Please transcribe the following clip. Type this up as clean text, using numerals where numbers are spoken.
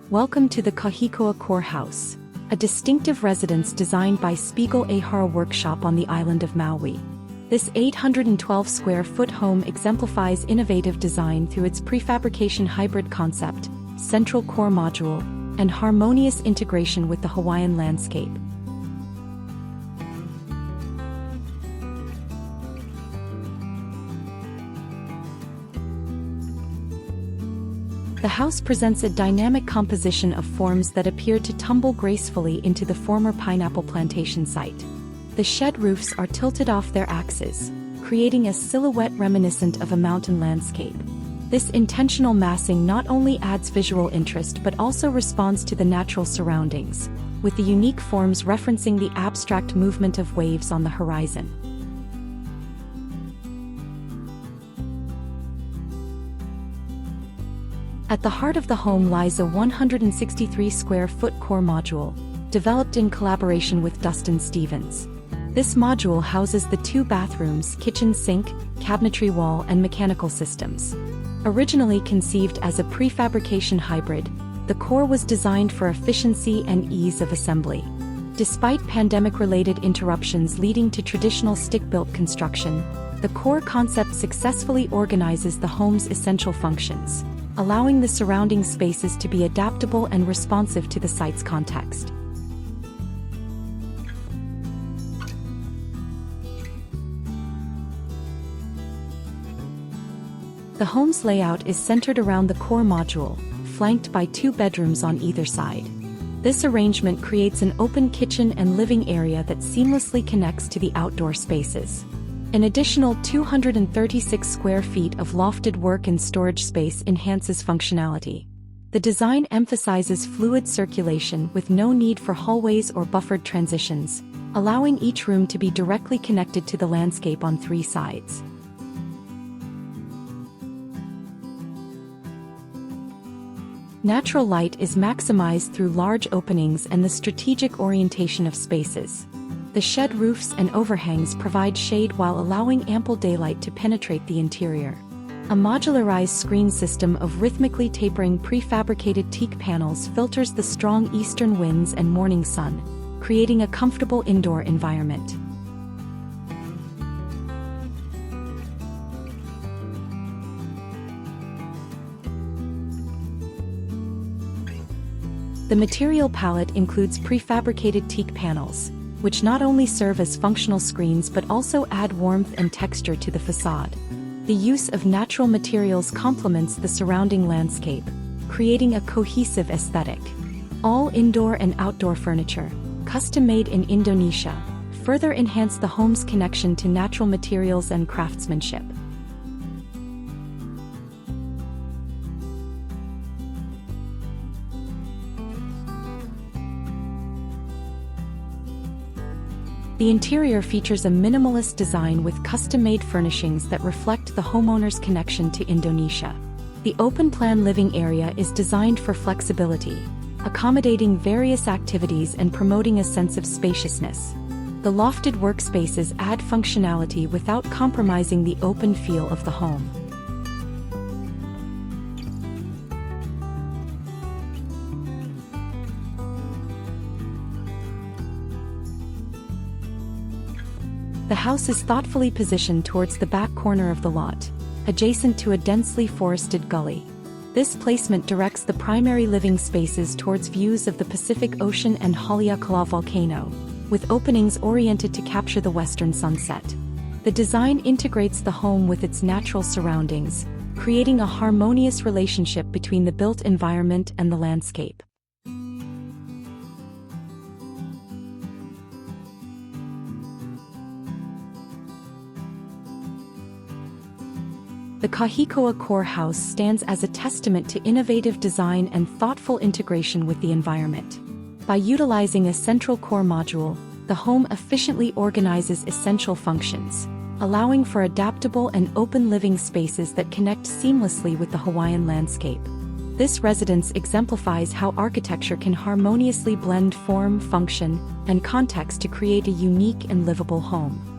Welcome to the Kauhikoa Core House, a distinctive residence designed by Spiegel Aihara Workshop on the island of Maui. This 812-square-foot home exemplifies innovative design through its prefabrication hybrid concept, central core module, and harmonious integration with the Hawaiian landscape. The house presents a dynamic composition of forms that appear to tumble gracefully into the former pineapple plantation site. The shed roofs are tilted off their axes, creating a silhouette reminiscent of a mountain landscape. This intentional massing not only adds visual interest but also responds to the natural surroundings, with the unique forms referencing the abstract movement of waves on the horizon. At the heart of the home lies a 163-square-foot core module, developed in collaboration with Dustin Stevens. This module houses the 2 bathrooms, kitchen sink, cabinetry wall, and mechanical systems. Originally conceived as a prefabrication hybrid, the core was designed for efficiency and ease of assembly. Despite pandemic-related interruptions leading to traditional stick-built construction, the core concept successfully organizes the home's essential functions, allowing the surrounding spaces to be adaptable and responsive to the site's context. The home's layout is centered around the core module, flanked by 2 bedrooms on either side. This arrangement creates an open kitchen and living area that seamlessly connects to the outdoor spaces. An additional 236 square feet of lofted work and storage space enhances functionality. The design emphasizes fluid circulation with no need for hallways or buffered transitions, allowing each room to be directly connected to the landscape on 3 sides. Natural light is maximized through large openings and the strategic orientation of spaces. The shed roofs and overhangs provide shade while allowing ample daylight to penetrate the interior. A modularized screen system of rhythmically tapering prefabricated teak panels filters the strong eastern winds and morning sun, creating a comfortable indoor environment. The material palette includes prefabricated teak panels, which not only serve as functional screens but also add warmth and texture to the facade. The use of natural materials complements the surrounding landscape, creating a cohesive aesthetic. All indoor and outdoor furniture, custom-made in Indonesia, further enhance the home's connection to natural materials and craftsmanship. The interior features a minimalist design with custom-made furnishings that reflect the homeowner's connection to Indonesia. The open-plan living area is designed for flexibility, accommodating various activities and promoting a sense of spaciousness. The lofted workspaces add functionality without compromising the open feel of the home. The house is thoughtfully positioned towards the back corner of the lot, adjacent to a densely forested gully. This placement directs the primary living spaces towards views of the Pacific Ocean and Haleakalā volcano, with openings oriented to capture the western sunset. The design integrates the home with its natural surroundings, creating a harmonious relationship between the built environment and the landscape. The Kauhikoa Core House stands as a testament to innovative design and thoughtful integration with the environment. By utilizing a central core module, the home efficiently organizes essential functions, allowing for adaptable and open living spaces that connect seamlessly with the Hawaiian landscape. This residence exemplifies how architecture can harmoniously blend form, function, and context to create a unique and livable home.